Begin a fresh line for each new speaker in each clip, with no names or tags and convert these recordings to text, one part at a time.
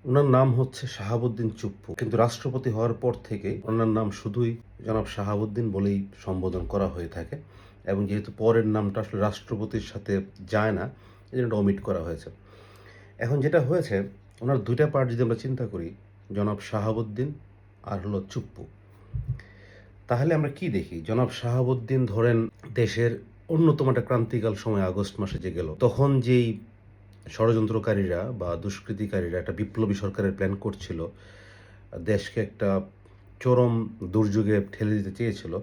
ওনার নাম হচ্ছে শাহাবুদ্দিন চুপ্পু, কিন্তু রাষ্ট্রপতি হওয়ার পর থেকে ওনার নাম শুধুই জনাব শাহাবুদ্দিন বলেই সম্বোধন করা হয়ে থাকে। এবং যেহেতু পরের নামটা আসলে রাষ্ট্রপতির সাথে যায় না, এই জন্য অমিট করা হয়েছে। এখন যেটা হয়েছে, ওনার দুইটা পার্ট যদি আমরা চিন্তা করি, জনাব শাহাবুদ্দিন আর হলো চুপ্পু, তাহলে আমরা কি দেখি? জনাব শাহাবুদ্দিন ধরেন দেশের অন্যতম একটা ক্রান্তিকাল সময় আগস্ট মাসে যে গেল, তখন যেই ষড়যন্ত্রকারীরা বা দুষ্কৃতিকারীরা একটা বিপ্লবী সরকারের প্ল্যান করছিল, দেশকে একটা চরম দুর্যোগে ঠেলে দিতে চেয়েছিল,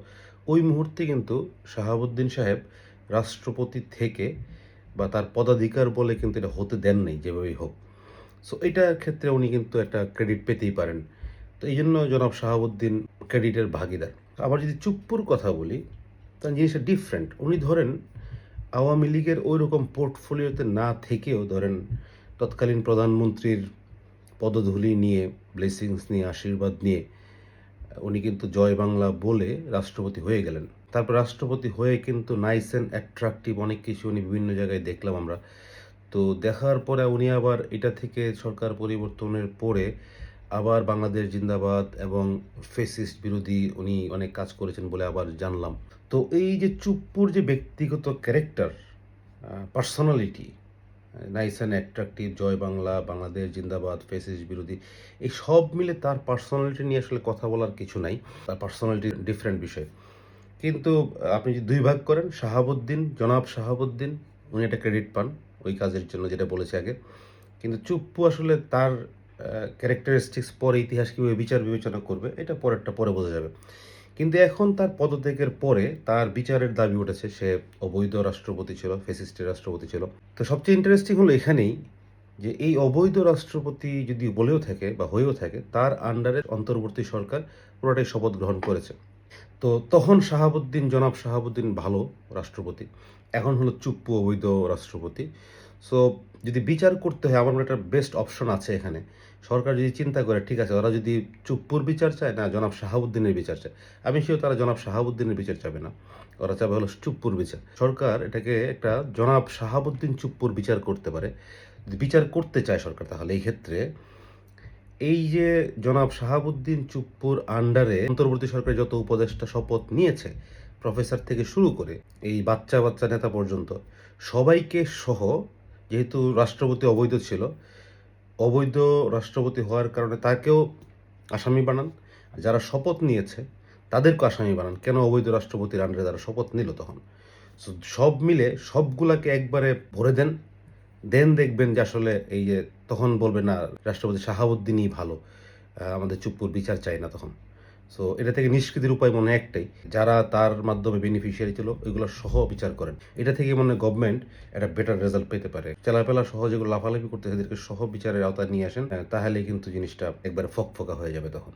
ওই মুহূর্তে কিন্তু শাহাবুদ্দিন সাহেব রাষ্ট্রপতি থেকে বা তার পদাধিকার বলে কিন্তু এটা হতে দেন নাই যেভাবেই হোক। সো এটার ক্ষেত্রে উনি কিন্তু একটা ক্রেডিট পেতেই পারেন। তো এই জন্য জনাব শাহাবুদ্দিন ক্রেডিটের ভাগিদার। আবার যদি চুপ্পুর কথা বলি, তাহলে জিনিসটা ডিফারেন্ট। উনি ধরেন আওয়ামী লীগের ওই রকম পোর্টফোলিওতে না থেকেও ধরেন তৎকালীন প্রধানমন্ত্রীর পদধূলি নিয়ে, ব্লেসিংস নিয়ে, আশীর্বাদ নিয়ে উনি কিন্তু জয় বাংলা বলে রাষ্ট্রপতি হয়ে গেলেন। তারপর রাষ্ট্রপতি হয়ে কিন্তু নাইস অ্যান্ড অ্যাট্রাকটিভ অনেক কিছু উনি বিভিন্ন জায়গায় দেখলাম আমরা। তো দেখার পরে উনি আবার এটা থেকে সরকার পরিবর্তনের পরে আবার বাংলাদেশ জিন্দাবাদ এবং ফেসিস্ট বিরোধী উনি অনেক কাজ করেছেন বলে আবার জানলাম। তো এই যে চুপ্পুর যে ব্যক্তিগত character, personality, nice and attractive, জয় বাংলা, বাংলাদেশ জিন্দাবাদ, ফেসিস্ট বিরোধী, এই সব মিলে তার পার্সোনালিটি নিয়ে আসলে কথা বলার কিছু নাই। তার পার্সোনালিটি ডিফারেন্ট বিষয়। কিন্তু আপনি যদি দুই ভাগ করেন, শাহাবুদ্দিন, জনাব শাহাবুদ্দিন, উনি একটা ক্রেডিট পান ওই কাজের জন্য যেটা বলেছি আগে। কিন্তু চুপ্পু আসলে তার ক্যারেক্টারিস্টিক্স পরে ইতিহাস কীভাবে বিচার বিবেচনা করবে এটা পরেরটা পরে বোঝা যাবে। কিন্তু এখন তার পদত্যাগের পরে তার বিচারের দাবি উঠেছে। সে অবৈধ রাষ্ট্রপতি ছিল, ফ্যাসিস্টের রাষ্ট্রপতি ছিল। তো সবচেয়ে ইন্টারেস্টিং হলো এখানেই যে এই অবৈধ রাষ্ট্রপতি যদি বলেও থাকে বা হয়েও থাকে, তার আন্ডারে অন্তর্বর্তী সরকার পুরোটাই শপথ গ্রহণ করেছে। তো তখন শাহাবুদ্দিন, জনাব শাহাবুদ্দিন ভালো রাষ্ট্রপতি, এখন হলো চুপ্পু অবৈধ রাষ্ট্রপতি। সো যদি বিচার করতে হয়, আমার মনে হয় একটা বেস্ট অপশন আছে এখানে। সরকার যদি চিন্তা করে, ঠিক আছে, ওরা যদি চুপ্পুর বিচার চায় না জনাব শাহাবুদ্দিনের বিচার চায়, আমি শিওর তারা জনাব শাহাবুদ্দিনের বিচার চাবে না, ওরা চাবে হলো চুপ্পুর বিচার। সরকার এটাকে একটা জনাব শাহাবুদ্দিন চুপ্পুর বিচার করতে পারে। যদি বিচার করতে চায় সরকার, তাহলে এই ক্ষেত্রে এই যে জনাব শাহাবুদ্দিন চুপ্পুর আন্ডারে অন্তর্বর্তী সরকারের যত উপদেষ্টা শপথ নিয়েছে, প্রফেসর থেকে শুরু করে এই বাচ্চা বাচ্চা নেতা পর্যন্ত, সবাইকে সহ, যেহেতু রাষ্ট্রপতি অবৈধ ছিল, অবৈধ রাষ্ট্রপতি হওয়ার কারণে তাকেও আসামি বানান। যারা শপথ নিয়েছে তাদেরকেও আসামি বানান। কেন? অবৈধ রাষ্ট্রপতির আন্ডারে যারা শপথ নিল তখন। সো সব মিলে সবগুলাকে একবারে ভরে দেন, দেন দেখবেন যে আসলে এই যে তখন বলবে না, রাষ্ট্রপতি শাহাবুদ্দিনই ভালো, আমাদের চুপ্পুর বিচার চাই না তখন। সো এটা থেকে নিষ্কৃতির উপায় মনে হয় একটাই, যারা তার মাধ্যমে বেনিফিশিয়ারি ছিল ওইগুলো সহ বিচার করেন। এটা থেকে মনে হয় গভর্নমেন্ট একটা বেটার রেজাল্ট পেতে পারে। চেলাপেলা সহ যেগুলো লাফালাফি করতে এদেরকে সহ বিচারের আওতায় নিয়ে আসেন, তাহলে কিন্তু জিনিসটা একবারে ফকফকা হয়ে যাবে তখন।